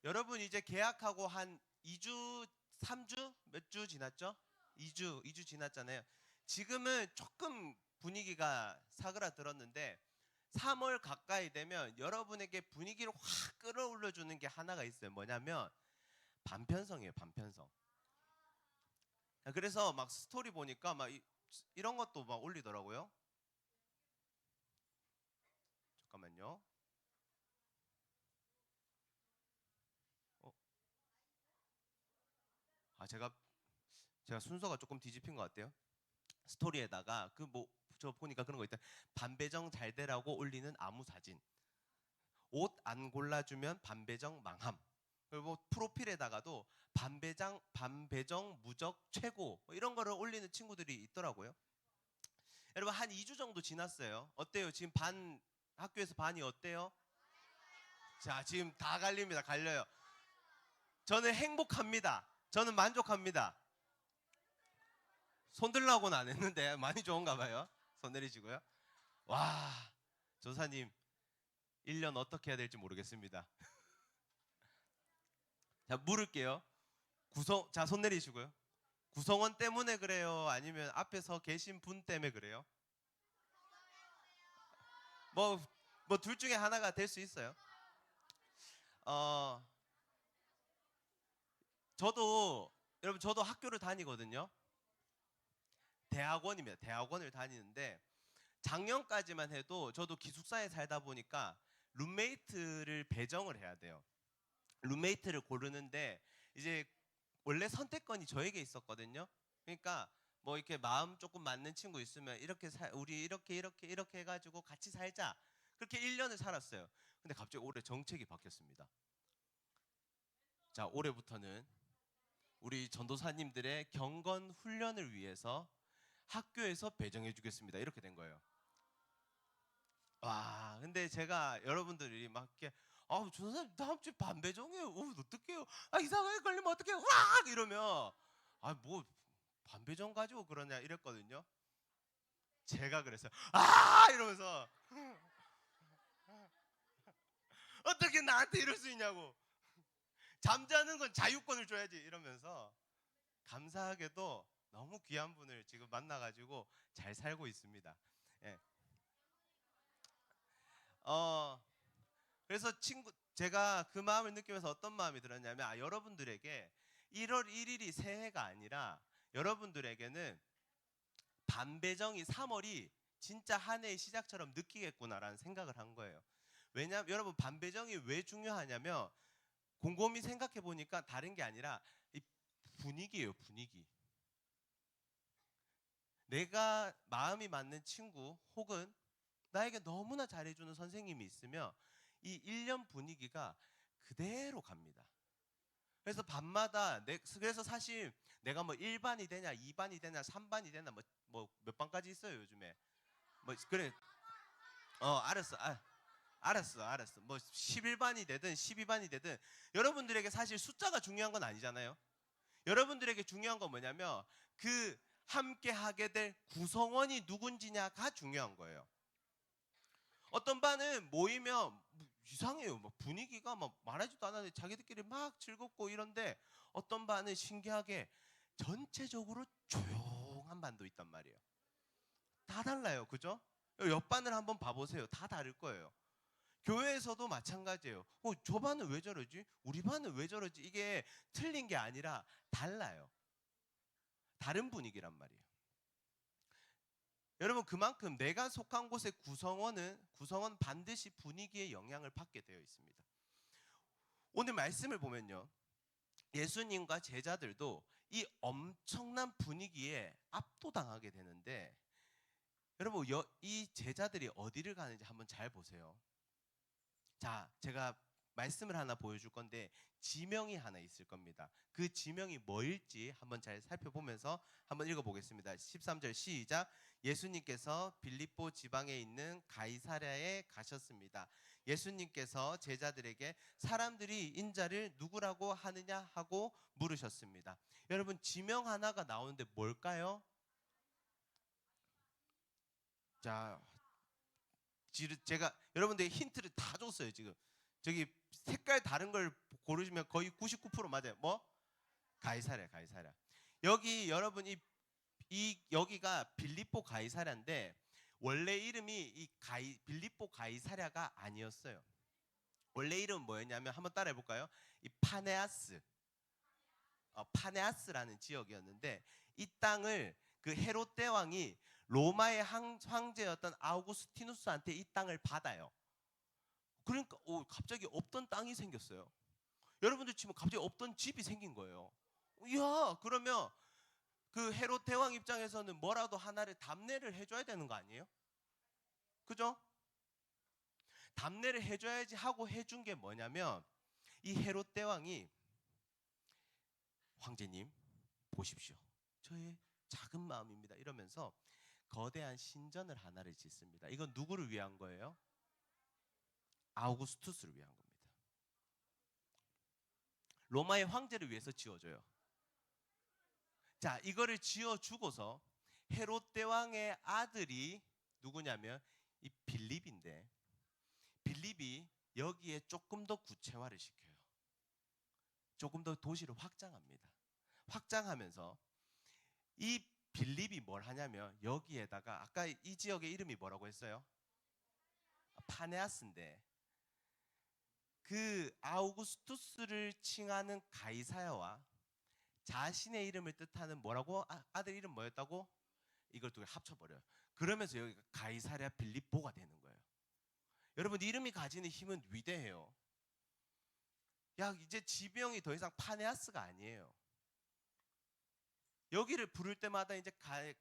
여러분 이제 계약하고 한 2주, 3주? 몇 주 지났죠? 2주 지났잖아요. 지금은 조금 분위기가 사그라들었는데 3월 가까이 되면 여러분에게 분위기를 확 끌어올려주는 게 하나가 있어요. 뭐냐면 반편성이에요. 반편성. 그래서 막 스토리 보니까 막 이런 것도 막 올리더라고요. 잠깐만요. 어, 제가 순서가 조금 뒤집힌 것 같아요. 스토리에다가 그 뭐 저 보니까 그런 거 있다. 반배정 잘 되라고 올리는 아무 사진. 옷 안 골라주면 반배정 망함. 그리고 뭐 프로필에다가도 반배정 무적 최고 뭐 이런 거를 올리는 친구들이 있더라고요. 여러분 한 2주 정도 지났어요. 어때요? 지금 학교에서 반이 어때요? 자, 지금 다 갈립니다. 갈려요. 저는 행복합니다. 저는 만족합니다. 손 들라고는 안 했는데 많이 좋은가 봐요. 손 내리시고요. 와, 조사님 1년 어떻게 해야 될지 모르겠습니다. 자, 물을게요. 자, 손 내리시고요. 구성원 때문에 그래요? 아니면 앞에서 계신 분 때문에 그래요? 뭐, 뭐 둘 중에 하나가 될 수 있어요. 어, 여러분, 저도 학교를 다니거든요. 대학원입니다. 대학원을 다니는데, 작년까지만 해도 저도 기숙사에 살다 보니까 룸메이트를 배정을 해야 돼요. 룸메이트를 고르는데, 이제 원래 선택권이 저에게 있었거든요. 그러니까 뭐 이렇게 마음 조금 맞는 친구 있으면 우리 이렇게 해가지고 같이 살자. 그렇게 1년을 살았어요. 근데 갑자기 올해 정책이 바뀌었습니다. 자, 올해부터는 우리 전도사님들의 경건 훈련을 위해서 학교에서 배정해 주겠습니다. 이렇게 된 거예요. 와, 근데 제가 여러분들이 막 이렇게 전도사님 다음 주에 반배정해요. 어떡해요? 이상하게 걸리면 어떡해요? 와! 이러면 뭐 반배정 가지고 그러냐 이랬거든요. 제가 그랬어요. 이러면서 어떻게 나한테 이럴 수 있냐고. 잠자는 건 자유권을 줘야지 이러면서 감사하게도 너무 귀한 분을 지금 만나가지고 잘 살고 있습니다. 예. 어, 그래서 제가 그 마음을 느끼면서 어떤 마음이 들었냐면 여러분들에게 1월 1일이 새해가 아니라 여러분들에게는 반배정이 3월이 진짜 한 해의 시작처럼 느끼겠구나라는 생각을 한 거예요. 왜냐하면 여러분 반배정이 왜 중요하냐면 곰곰이 생각해 보니까 다른 게 아니라 이 분위기예요, 분위기. 내가 마음이 맞는 친구 혹은 나에게 너무나 잘해주는 선생님이 있으면 이 1년 분위기가 그대로 갑니다. 그래서 밤마다 그래서 사실 내가 뭐 1반이 되냐, 2반이 되냐, 3반이 되냐, 뭐 몇 반까지 있어요 요즘에. 뭐 그래, 알았어, 알았어. 뭐 11반이 되든 12반이 되든 여러분들에게 사실 숫자가 중요한 건 아니잖아요. 여러분들에게 중요한 건 뭐냐면 그 함께 하게 될 구성원이 누군지냐가 중요한 거예요. 어떤 반은 모이면 이상해요. 막 분위기가 막 말하지도 않았는데 자기들끼리 막 즐겁고 이런데 어떤 반은 신기하게 전체적으로 조용한 반도 있단 말이에요. 다 달라요. 그죠? 옆 반을 한번 봐보세요. 다 다를 거예요. 교회에서도 마찬가지예요. 저 반은 왜 저러지? 우리 반은 왜 저러지? 이게 틀린 게 아니라 달라요. 다른 분위기란 말이에요. 여러분 그만큼 내가 속한 곳의 구성원 반드시 분위기의 영향을 받게 되어 있습니다. 오늘 말씀을 보면요. 예수님과 제자들도 이 엄청난 분위기에 압도당하게 되는데 여러분 이 제자들이 어디를 가는지 한번 잘 보세요. 자, 제가 말씀을 하나 보여줄 건데 지명이 하나 있을 겁니다. 그 지명이 뭐일지 한번 잘 살펴보면서 한번 읽어보겠습니다. 13절 시작. 예수님께서 빌립보 지방에 있는 가이사랴에 가셨습니다. 예수님께서 제자들에게 사람들이 인자를 누구라고 하느냐 하고 물으셨습니다. 여러분 지명 하나가 나오는데 뭘까요? 자, 제가 여러분들에게 힌트를 다 줬어요 지금. 저기 색깔 다른 걸 고르시면 거의 99% 맞아요. 뭐? 가이사랴, 가이사랴. 여기 여러분 이 여기가 빌립보 가이사랴인데 원래 이름이 빌립보 가이사랴가 아니었어요. 원래 이름은 뭐였냐면 한번 따라해 볼까요? 이 파네아스라는 지역이었는데 이 땅을 그 헤롯 대왕이 로마의 황제였던 아우구스티누스한테 이 땅을 받아요. 그러니까 갑자기 없던 땅이 생겼어요. 여러분들 치면 갑자기 없던 집이 생긴 거예요. 이야, 그러면 그 헤롯 대왕 입장에서는 뭐라도 하나를 답례를 해줘야 되는 거 아니에요? 그죠? 답례를 해줘야지 하고 해준 게 뭐냐면 이 헤롯 대왕이 황제님 보십시오. 저의 작은 마음입니다. 이러면서 거대한 신전을 하나를 짓습니다. 이건 누구를 위한 거예요? 아우구스투스를 위한 겁니다. 로마의 황제를 위해서 지어줘요. 자, 이거를 지어주고서 헤롯 대왕의 아들이 누구냐면 이 빌립인데 빌립이 여기에 조금 더 구체화를 시켜요. 조금 더 도시를 확장합니다. 확장하면서 이 빌립이 뭘 하냐면 여기에다가 아까 이 지역의 이름이 뭐라고 했어요? 파네아스인데 그 아우구스투스를 칭하는 가이사야와 자신의 이름을 뜻하는 뭐라고? 아들 이름 뭐였다고? 이걸 두 개 합쳐버려요. 그러면서 여기가 가이사랴 빌립보가 되는 거예요. 여러분 이름이 가지는 힘은 위대해요. 야, 이제 지명이 더 이상 파네아스가 아니에요. 여기를 부를 때마다 이제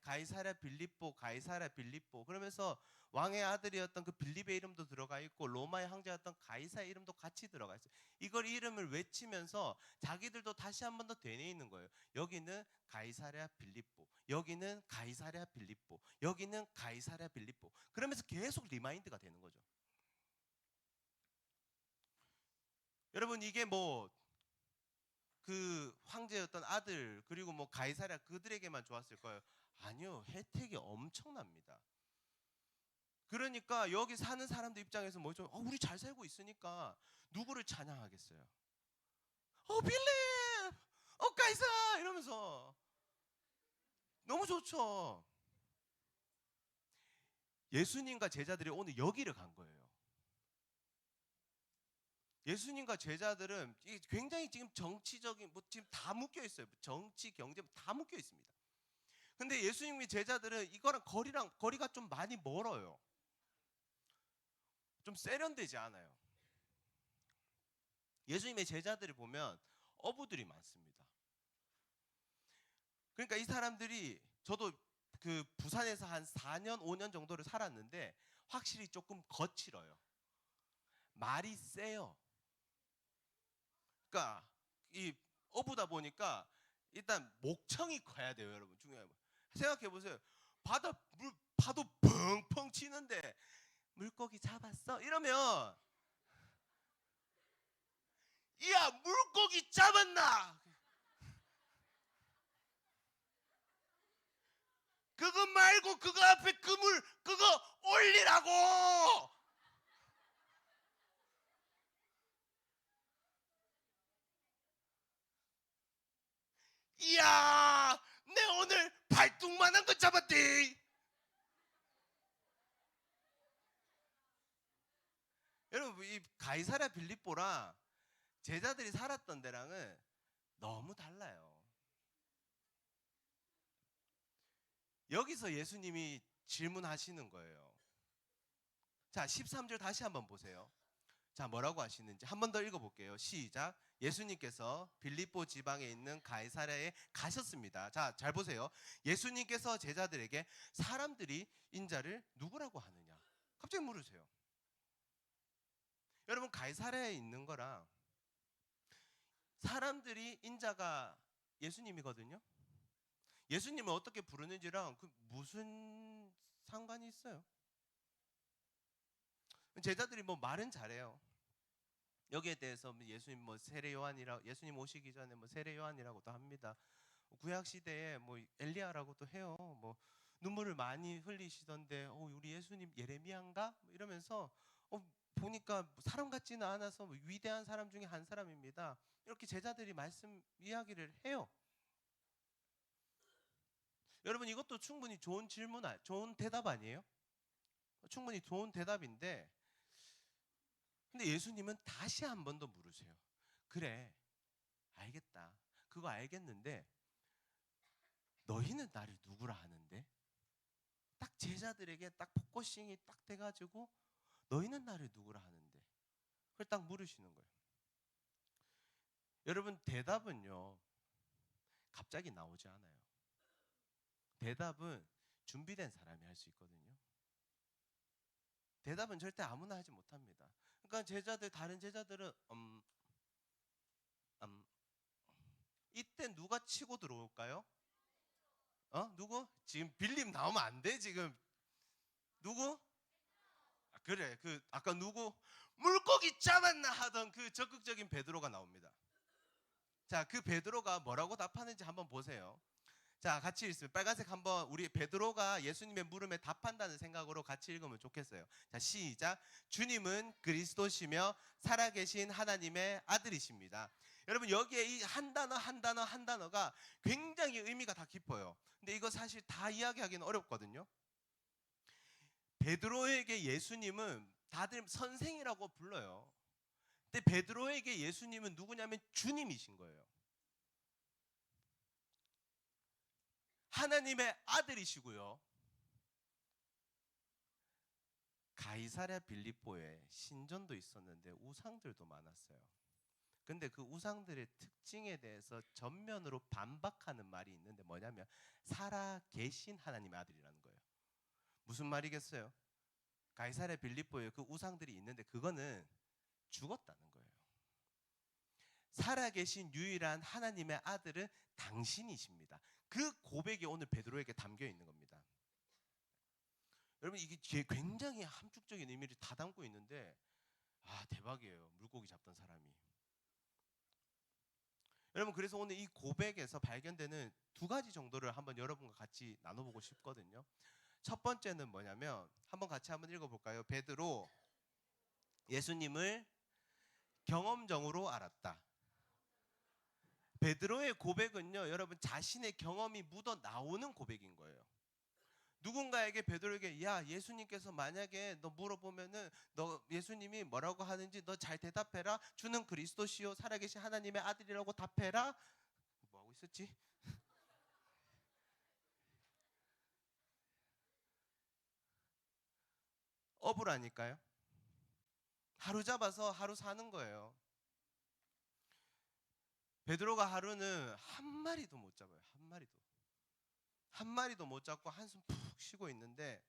가이사랴 빌립보, 가이사랴 빌립보 그러면서 왕의 아들이었던 그 빌립의 이름도 들어가 있고 로마의 황제였던 가이사의 이름도 같이 들어가 있어요. 이걸 이름을 외치면서 자기들도 다시 한 번 더 되뇌이는 거예요. 여기는 가이사랴 빌립보, 여기는 가이사랴 빌립보, 여기는 가이사랴 빌립보. 그러면서 계속 리마인드가 되는 거죠. 여러분 이게 뭐 그 황제였던 아들 그리고 뭐 가이사랴 그들에게만 좋았을 거예요? 아니요, 혜택이 엄청납니다. 그러니까 여기 사는 사람들 입장에서 뭐죠? 우리 잘 살고 있으니까 누구를 찬양하겠어요? 빌립! 가이사! 이러면서 너무 좋죠. 예수님과 제자들이 오늘 여기를 간 거예요. 예수님과 제자들은 굉장히 지금 정치적인 지금 다 묶여 있어요. 정치, 경제 다 묶여 있습니다. 근데 예수님의 제자들은 이거랑 거리가 좀 많이 멀어요. 좀 세련되지 않아요. 예수님의 제자들을 보면 어부들이 많습니다. 그러니까 이 사람들이 저도 그 부산에서 한 4년, 5년 정도를 살았는데 확실히 조금 거칠어요. 말이 세요. 그러니까 이 어부다 보니까 일단 목청이 커야 돼요, 여러분. 중요한 거. 생각해 보세요. 파도 펑펑 치는데 물고기 잡았어? 이러면 야, 물고기 잡았나? 그거 말고 그거 앞에 그물 그거 올리라고. 이야, 내 오늘 발뚱만한 거 잡았대. 여러분 이 가이사랴 빌립보랑 제자들이 살았던 데랑은 너무 달라요. 여기서 예수님이 질문하시는 거예요. 자, 13절 다시 한번 보세요. 자, 뭐라고 하시는지 한 번 더 읽어볼게요. 시작. 예수님께서 빌립보 지방에 있는 가이사랴에 가셨습니다. 자, 잘 보세요. 예수님께서 제자들에게 사람들이 인자를 누구라고 하느냐? 갑자기 물으세요. 여러분 가이사랴에 있는 거랑 사람들이 인자가 예수님이거든요. 예수님을 어떻게 부르는지랑 그 무슨 상관이 있어요? 제자들이 뭐 말은 잘해요. 여기에 대해서 예수님 뭐 세례 요한이라 예수님 오시기 전에 뭐 세례 요한이라고도 합니다. 구약 시대에 뭐 엘리야라고도 해요. 뭐 눈물을 많이 흘리시던데 우리 예수님 예레미야인가? 뭐 이러면서 보니까 사람 같지는 않아서 위대한 사람 중에 한 사람입니다. 이렇게 제자들이 말씀 이야기를 해요. 여러분, 이것도 충분히 좋은 질문, 좋은 대답 아니에요? 충분히 좋은 대답인데, 근데 예수님은 다시 한 번 더 물으세요. 그래, 알겠다. 그거 알겠는데 너희는 나를 누구라 하는데? 딱 제자들에게 딱 포커싱이 딱 돼가지고 너희는 나를 누구라 하는데? 그걸 딱 물으시는 거예요. 여러분, 대답은요 갑자기 나오지 않아요. 대답은 준비된 사람이 할 수 있거든요. 대답은 절대 아무나 하지 못합니다. 그러니까 다른 제자들은 이때 누가 치고 들어올까요? 누구? 지금 빌림 나오면 안 돼, 지금. 누구? 그래, 아까 누구? 물고기 잡았나 하던 그 적극적인 베드로가 나옵니다. 자, 그 베드로가 뭐라고 답하는지 한번 보세요. 자, 같이 읽으면 빨간색 한번 우리 베드로가 예수님의 물음에 답한다는 생각으로 같이 읽으면 좋겠어요. 자, 시작. 주님은 그리스도시며 살아계신 하나님의 아들이십니다. 여러분, 여기에 이 한 단어가 굉장히 의미가 다 깊어요. 근데 이거 사실 다 이야기하기는 어렵거든요. 베드로에게 예수님은 다들 선생이라고 불러요. 근데 베드로에게 예수님은 누구냐면 주님이신 거예요. 하나님의 아들이시고요. 가이사랴 빌립보에 신전도 있었는데 우상들도 많았어요. 근데 그 우상들의 특징에 대해서 전면으로 반박하는 말이 있는데 뭐냐면 살아계신 하나님의 아들이라는 거예요. 무슨 말이겠어요? 가이사랴 빌립보에 그 우상들이 있는데 그거는 죽었다는 거예요. 살아계신 유일한 하나님의 아들은 당신이십니다. 그 고백이 오늘 베드로에게 담겨 있는 겁니다. 여러분, 이게 굉장히 함축적인 의미를 다 담고 있는데 대박이에요. 물고기 잡던 사람이. 여러분, 그래서 오늘 이 고백에서 발견되는 두 가지 정도를 한번 여러분과 같이 나눠보고 싶거든요. 첫 번째는 뭐냐면 한번 같이 한번 읽어볼까요? 베드로, 예수님을 경험적으로 알았다. 베드로의 고백은요, 여러분, 자신의 경험이 묻어 나오는 고백인 거예요. 누군가에게 베드로에게 야, 예수님께서 만약에 너 물어보면은 너 예수님이 뭐라고 하는지 너 잘 대답해라. 주는 그리스도시요 살아계신 하나님의 아들이라고 답해라. 뭐 하고 있었지? 어부라니까요. 하루 잡아서 하루 사는 거예요. 베드로가 하루는 한 마리도 못 잡아요. 한 마리도 못 잡고 한숨 푹 쉬고 있는데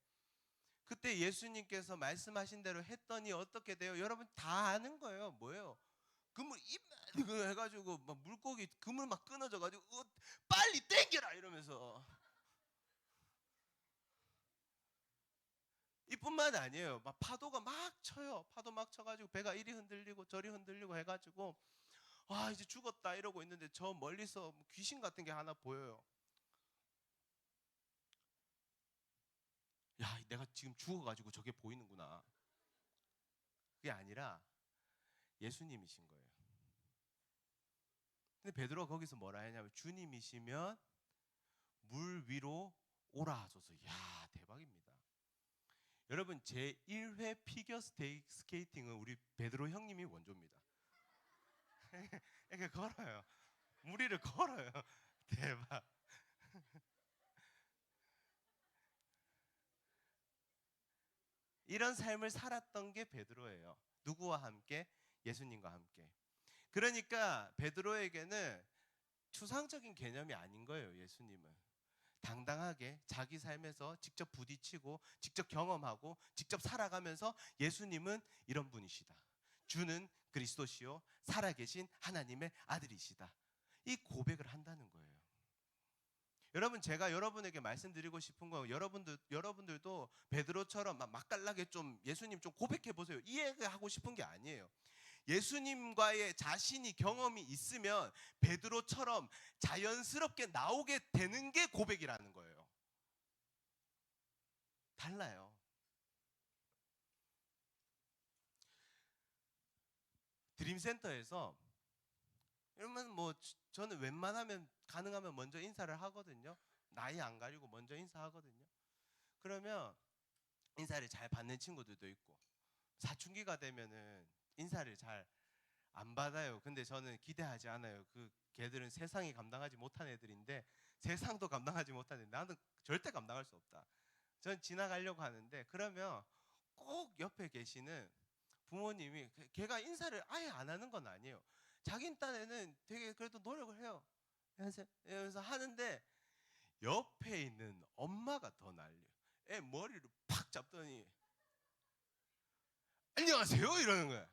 그때 예수님께서 말씀하신 대로 했더니 어떻게 돼요? 여러분 다 아는 거예요. 뭐예요? 그물 입 해가지고 막 물고기 그물 막 끊어져가지고 빨리 땡겨라 이러면서. 이뿐만 아니에요. 막 파도가 막 쳐요. 파도 막 쳐가지고 배가 이리 흔들리고 저리 흔들리고 해가지고 이제 죽었다 이러고 있는데 저 멀리서 귀신 같은 게 하나 보여요. 야, 내가 지금 죽어가지고 저게 보이는구나. 그게 아니라 예수님이신 거예요. 근데 베드로가 거기서 뭐라 했냐면 주님이시면 물 위로 오라 하소서. 야, 대박입니다. 여러분, 제 1회 피겨 스케이팅은 우리 베드로 형님이 원조입니다. 이렇게 걸어요. 무리를 걸어요. 대박. 이런 삶을 살았던 게 베드로예요. 누구와 함께? 예수님과 함께. 그러니까 베드로에게는 추상적인 개념이 아닌 거예요. 예수님은 당당하게 자기 삶에서 직접 부딪히고 직접 경험하고 직접 살아가면서 예수님은 이런 분이시다. 주는 그리스도시요 살아계신 하나님의 아들이시다. 이 고백을 한다는 거예요. 여러분, 제가 여러분에게 말씀드리고 싶은 건 여러분들도 베드로처럼 맛깔나게 좀 예수님 좀 고백해 보세요. 이 얘기하고 싶은 게 아니에요. 예수님과의 자신이 경험이 있으면 베드로처럼 자연스럽게 나오게 되는 게 고백이라는 거예요. 달라요. 드림센터에서 이러면 뭐 저는 웬만하면 가능하면 먼저 인사를 하거든요. 나이 안 가리고 먼저 인사하거든요. 그러면 인사를 잘 받는 친구들도 있고, 사춘기가 되면은 인사를 잘 안 받아요. 근데 저는 기대하지 않아요. 그 걔들은 세상이 감당하지 못한 애들인데, 세상도 감당하지 못하는데 나는 절대 감당할 수 없다. 전 지나가려고 하는데, 그러면 꼭 옆에 계시는 부모님이 걔가 인사를 아예 안 하는 건 아니에요. 자기 딴에는 되게 그래도 노력을 해요. 이러면서 하는데 옆에 있는 엄마가 더 난리예요. 애 머리를 팍 잡더니 안녕하세요 이러는 거야.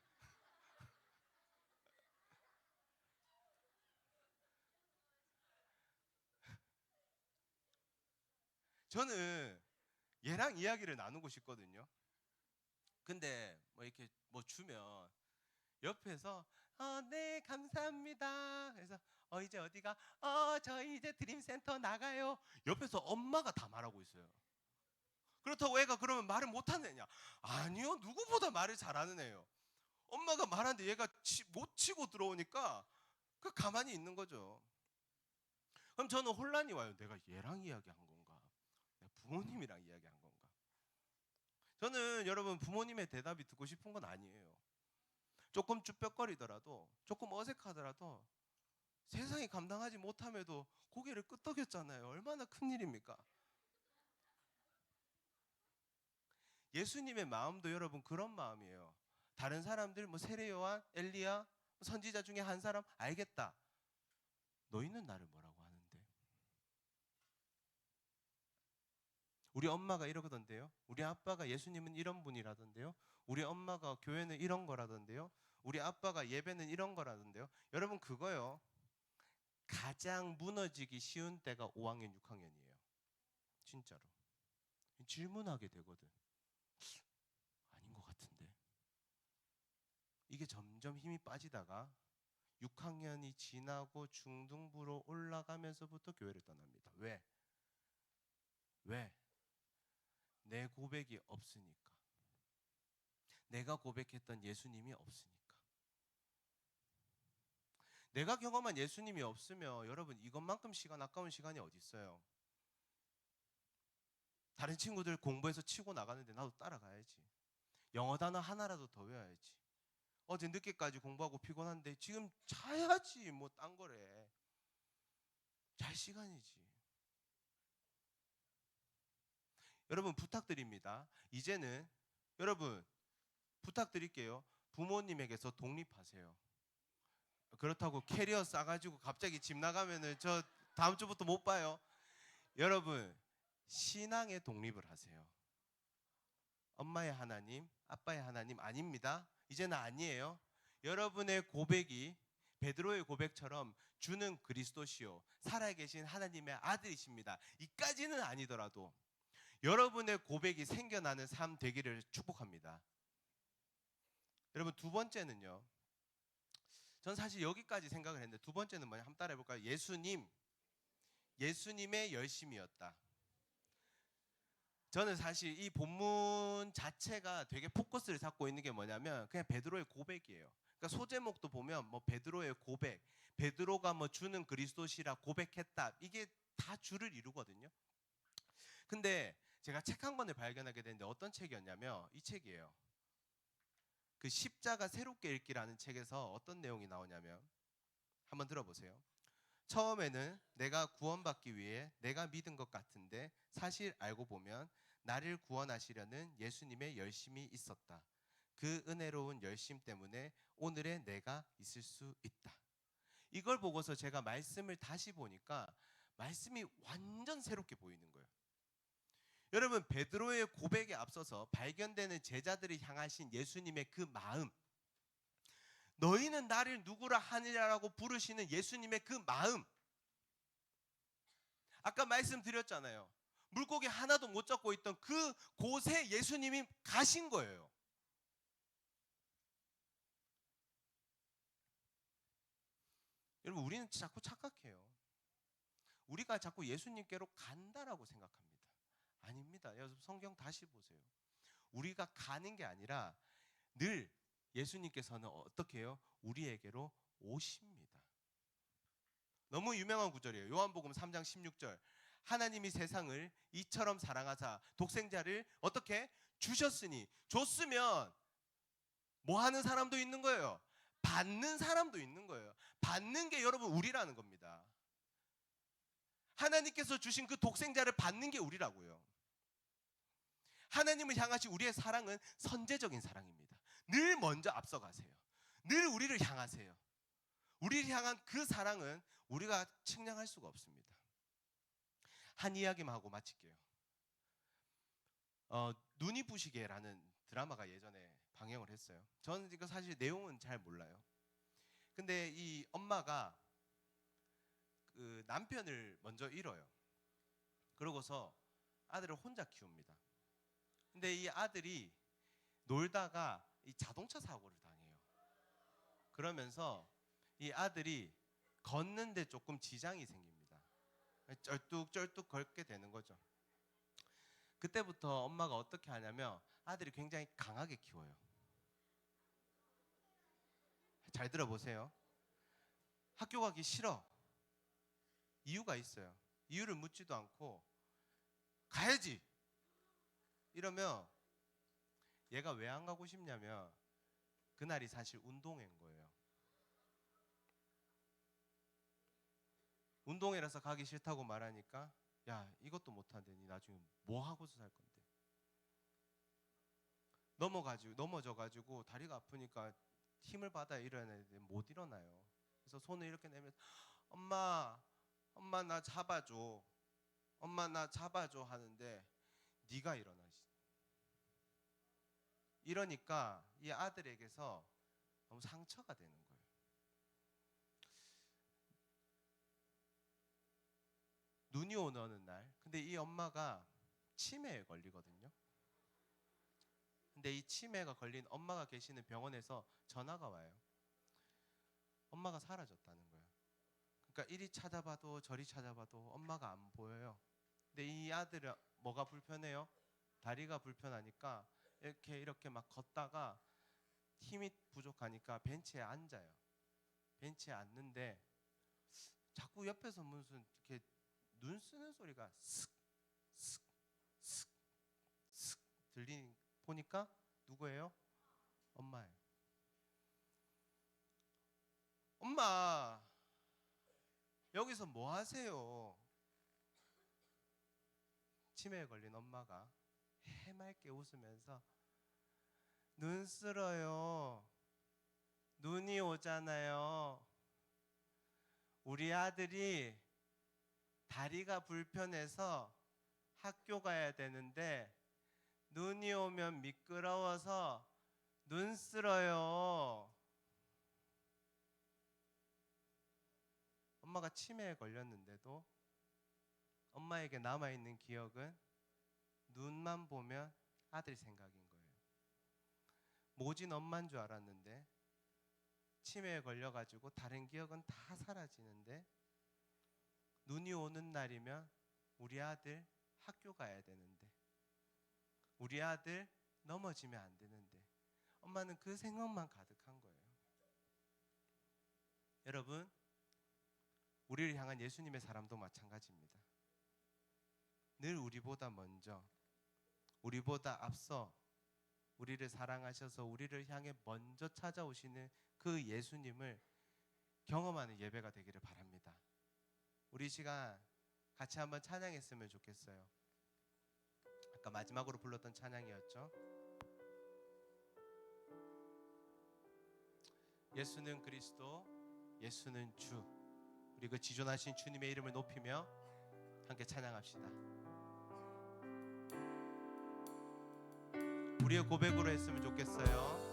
저는 얘랑 이야기를 나누고 싶거든요. 근데 뭐 이렇게 뭐 주면 옆에서 네 감사합니다. 그래서 이제 어디가? 저희 이제 드림센터 나가요. 옆에서 엄마가 다 말하고 있어요. 그렇다고 애가 그러면 말을 못하는 애냐? 아니요, 누구보다 말을 잘하는 애요. 엄마가 말하는데 얘가 못 치고 들어오니까 그 가만히 있는 거죠. 그럼 저는 혼란이 와요. 내가 얘랑 이야기한 건가? 내가 부모님이랑 이야기한 건가? 저는 여러분 부모님의 대답이 듣고 싶은 건 아니에요. 조금 쭈뼛거리더라도, 조금 어색하더라도 세상이 감당하지 못함에도 고개를 끄덕였잖아요. 얼마나 큰 일입니까? 예수님의 마음도 여러분 그런 마음이에요. 다른 사람들 뭐 세례 요한, 엘리야, 선지자 중에 한 사람 알겠다. 너희는 나를 뭐라고 하는데? 우리 엄마가 이러던데요. 우리 아빠가 예수님은 이런 분이라던데요. 우리 엄마가 교회는 이런 거라던데요. 우리 아빠가 예배는 이런 거라던데요. 여러분 그거요. 가장 무너지기 쉬운 때가 5학년, 6학년이에요. 진짜로. 질문하게 되거든. 아닌 것 같은데. 이게 점점 힘이 빠지다가 6학년이 지나고 중등부로 올라가면서부터 교회를 떠납니다. 왜? 왜? 내 고백이 없으니까. 내가 고백했던 예수님이 없으니까. 내가 경험한 예수님이 없으면 여러분 이것만큼 시간 아까운 시간이 어디 있어요? 다른 친구들 공부해서 치고 나가는데 나도 따라가야지. 영어 단어 하나라도 더 외워야지. 어제 늦게까지 공부하고 피곤한데 지금 자야지. 뭐 딴 거래. 잘 시간이지. 여러분 부탁드립니다. 이제는 여러분 부탁드릴게요. 부모님에게서 독립하세요. 그렇다고 캐리어 싸가지고 갑자기 집 나가면은 저 다음 주부터 못 봐요. 여러분 신앙의 독립을 하세요. 엄마의 하나님, 아빠의 하나님 아닙니다. 이제는 아니에요. 여러분의 고백이 베드로의 고백처럼 주는 그리스도시요 살아계신 하나님의 아들이십니다. 이까지는 아니더라도 여러분의 고백이 생겨나는 삶 되기를 축복합니다. 여러분 두 번째는요. 전 사실 여기까지 생각을 했는데 두 번째는 뭐냐? 한번 따라해 볼까요? 예수님의 열심이었다. 저는 사실 이 본문 자체가 되게 포커스를 잡고 있는 게 뭐냐면 그냥 베드로의 고백이에요. 그러니까 소제목도 보면 뭐 베드로의 고백, 베드로가 뭐 주는 그리스도시라 고백했다. 이게 다 줄을 이루거든요. 근데 제가 책 한 권을 발견하게 됐는데 어떤 책이었냐면 이 책이에요. 그 십자가 새롭게 읽기라는 책에서 어떤 내용이 나오냐면 한번 들어보세요. 처음에는 내가 구원받기 위해 내가 믿은 것 같은데 사실 알고 보면 나를 구원하시려는 예수님의 열심이 있었다. 그 은혜로운 열심 때문에 오늘의 내가 있을 수 있다. 이걸 보고서 제가 말씀을 다시 보니까 말씀이 완전 새롭게 보이는 거예요. 여러분 베드로의 고백에 앞서서 발견되는 제자들이 향하신 예수님의 그 마음, 너희는 나를 누구라 하느냐라고 부르시는 예수님의 그 마음, 아까 말씀드렸잖아요. 물고기 하나도 못 잡고 있던 그 곳에 예수님이 가신 거예요. 여러분 우리는 자꾸 착각해요. 우리가 자꾸 예수님께로 간다라고 생각합니다. 아닙니다. 여러분 성경 다시 보세요. 우리가 가는 게 아니라 늘 예수님께서는 어떻게 해요? 우리에게로 오십니다. 너무 유명한 구절이에요. 요한복음 3장 16절. 하나님이 세상을 이처럼 사랑하사 독생자를 어떻게 주셨으니, 줬으면 뭐 하는 사람도 있는 거예요? 받는 사람도 있는 거예요. 받는 게 여러분 우리라는 겁니다. 하나님께서 주신 그 독생자를 받는 게 우리라고요. 하나님을 향하신 우리의 사랑은 선제적인 사랑입니다. 늘 먼저 앞서가세요. 늘 우리를 향하세요. 우리를 향한 그 사랑은 우리가 측량할 수가 없습니다. 한 이야기만 하고 마칠게요. 눈이 부시게라는 드라마가 예전에 방영을 했어요. 저는 이거 사실 내용은 잘 몰라요. 근데 이 엄마가 그 남편을 먼저 잃어요. 그러고서 아들을 혼자 키웁니다. 근데 이 아들이 놀다가 이 자동차 사고를 당해요. 그러면서 이 아들이 걷는데 조금 지장이 생깁니다. 쩔뚝쩔뚝 걷게 되는 거죠. 그때부터 엄마가 어떻게 하냐면 아들이 굉장히 강하게 키워요. 잘 들어보세요. 학교 가기 싫어. 이유가 있어요. 이유를 묻지도 않고 가야지 이러면 얘가 왜 안 가고 싶냐면 그날이 사실 운동회인 거예요. 운동회라서 가기 싫다고 말하니까 야, 이것도 못하는데 니 나중에 뭐 하고서 살 건데. 넘어져가지고 다리가 아프니까 힘을 받아 일어나는데 못 일어나요. 그래서 손을 이렇게 내면서 엄마 나 잡아줘. 엄마 나 잡아줘 하는데 네가 일어나지. 이러니까 이 아들에게서 너무 상처가 되는 거예요. 눈이 오는 어느 날, 근데 이 엄마가 치매에 걸리거든요. 근데 이 치매가 걸린 엄마가 계시는 병원에서 전화가 와요. 엄마가 사라졌다는 거예요. 그러니까 이리 찾아봐도 저리 찾아봐도 엄마가 안 보여요. 근데 이 아들은 뭐가 불편해요? 다리가 불편하니까 이렇게 막 걷다가 힘이 부족하니까 벤치에 앉아요. 벤치에 앉는데 자꾸 옆에서 무슨 이렇게 눈 쓰는 소리가 슥슥슥슥 들리니 보니까 누구예요? 엄마예요. 엄마 여기서 뭐 하세요? 치매에 걸린 엄마가 해맑게 웃으면서 눈 쓸어요. 눈이 오잖아요. 우리 아들이 다리가 불편해서 학교 가야 되는데 눈이 오면 미끄러워서 눈 쓸어요. 엄마가 치매에 걸렸는데도 엄마에게 남아있는 기억은 눈만 보면 아들 생각인 거예요. 모진 엄마인 줄 알았는데 치매에 걸려가지고 다른 기억은 다 사라지는데 눈이 오는 날이면 우리 아들 학교 가야 되는데 우리 아들 넘어지면 안 되는데 엄마는 그 생각만 가득한 거예요. 여러분, 우리를 향한 예수님의 사랑도 마찬가지입니다. 늘 우리보다 먼저, 우리보다 앞서 우리를 사랑하셔서 우리를 향해 먼저 찾아오시는 그 예수님을 경험하는 예배가 되기를 바랍니다. 우리 시간 같이 한번 찬양했으면 좋겠어요. 아까 마지막으로 불렀던 찬양이었죠. 예수는 그리스도, 예수는 주. 우리 그 지존하신 주님의 이름을 높이며 함께 찬양합시다. 우리의 고백으로 했으면 좋겠어요.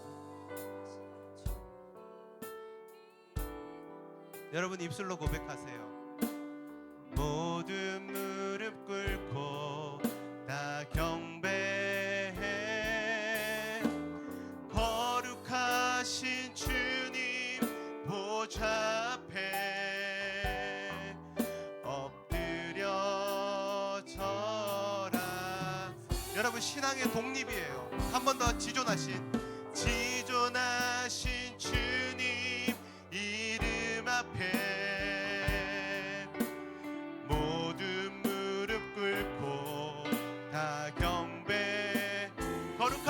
여러분 입술로 고백하세요. 모든 무릎 꿇고 다 경배해 거룩하신 주님 보좌 앞에 엎드려 절하. 여러분 신앙의 독립이에요. 한 번 더 지존하신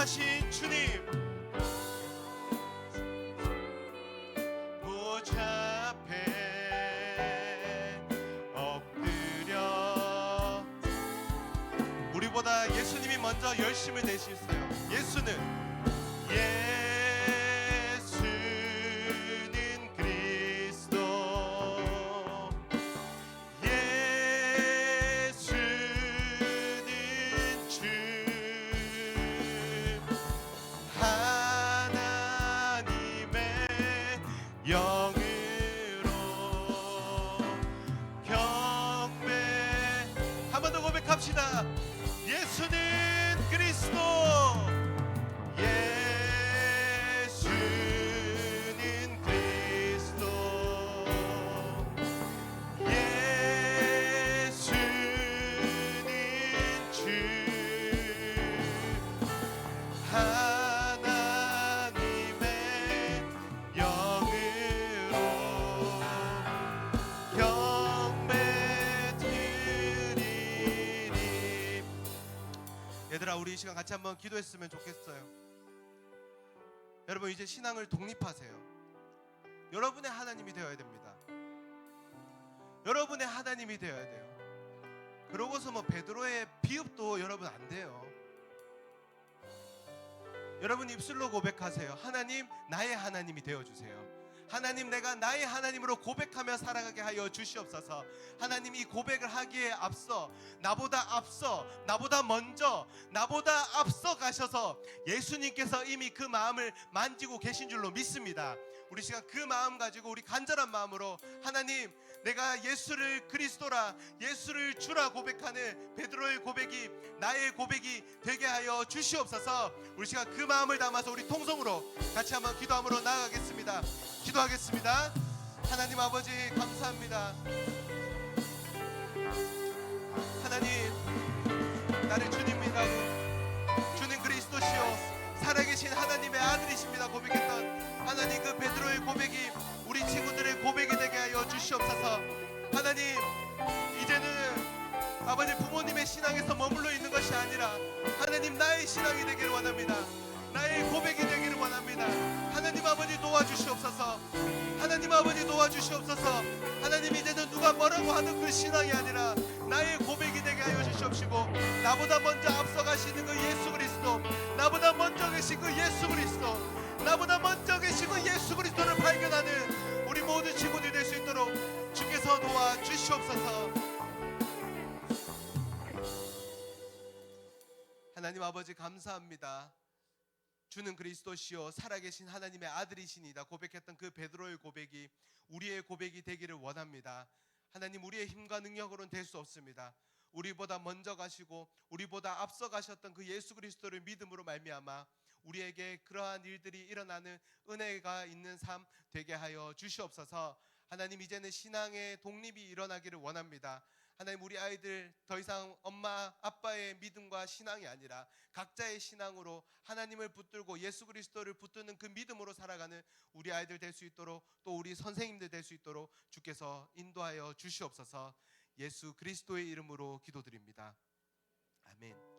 거룩하신 주님, 보좌 앞에 엎드려. 우리보다 예수님이 먼저 열심을 내셨어요. 예수는 그리스도, 예수는 주, 하나님의 영으로 경배. 한 번 더 고백합시다. 예수는 그리스도, 예수는 그리스도, 예수는 주, 하나님의 영으로 경배 드리리. 얘들아, 우리 이 시간 같이 한번 기도했으면 좋겠어요. 여러분, 이제 신앙을 독립하세요. 여러분의 하나님이 되어야 됩니다. 여러분의 하나님이 되어야 돼요. 그러고서 뭐 베드로의 비읍도 여러분 안 돼요. 여러분 입술로 고백하세요. 하나님, 나의 하나님이 되어주세요. 하나님, 내가 나의 하나님으로 고백하며 살아가게 하여 주시옵소서. 하나님, 이 고백을 하기에 앞서, 나보다 먼저, 나보다 앞서 가셔서 예수님께서 이미 그 마음을 만지고 계신 줄로 믿습니다. 우리 시간 그 마음 가지고 우리 간절한 마음으로 하나님, 내가 예수를 그리스도라, 예수를 주라 고백하는 베드로의 고백이 나의 고백이 되게 하여 주시옵소서. 우리 시간 그 마음을 담아서 우리 통성으로 같이 한번 기도함으로 나아가겠습니다. 기도하겠습니다. 하나님 아버지, 감사합니다. 하나님, 나를 주님이라고, 주는 그리스도시요 살아계신 하나님의 아들이십니다 고백했던 하나님, 그 베드로의 고백이 우리 친구들의 고백이 되게 하여 주시옵소서. 하나님, 이제는 아버지 부모님의 신앙에서 머물러 있는 것이 아니라 하나님, 나의 신앙이 되기를 원합니다. 나의 고백이 되기를 원합니다. 하나님 아버지, 도와주시옵소서. 하나님 아버지, 도와주시옵소서. 하나님, 이제는 누가 뭐라고 하는 그 신앙이 아니라 나의 고백이 되게 하여 주시옵시고, 나보다 먼저 앞서가시는 그 예수 그리스도, 나보다 먼저 계신 그 예수 그리스도, 나보다 먼저 계신 그 예수 그리스도를 발견하는 우리 모든 친구들이 될 수 있도록 주께서 도와주시옵소서. 하나님 아버지, 감사합니다. 주는 그리스도시요 살아계신 하나님의 아들이시니다 고백했던 그 베드로의 고백이 우리의 고백이 되기를 원합니다. 하나님, 우리의 힘과 능력으로는 될 수 없습니다. 우리보다 먼저 가시고 우리보다 앞서 가셨던 그 예수 그리스도를 믿음으로 말미암아 우리에게 그러한 일들이 일어나는 은혜가 있는 삶 되게 하여 주시옵소서. 하나님, 이제는 신앙의 독립이 일어나기를 원합니다. 하나님, 우리 아이들 더 이상 엄마 아빠의 믿음과 신앙이 아니라 각자의 신앙으로 하나님을 붙들고 예수 그리스도를 붙드는 그 믿음으로 살아가는 우리 아이들 될 수 있도록, 또 우리 선생님들 될 수 있도록 주께서 인도하여 주시옵소서. 예수 그리스도의 이름으로 기도드립니다. 아멘.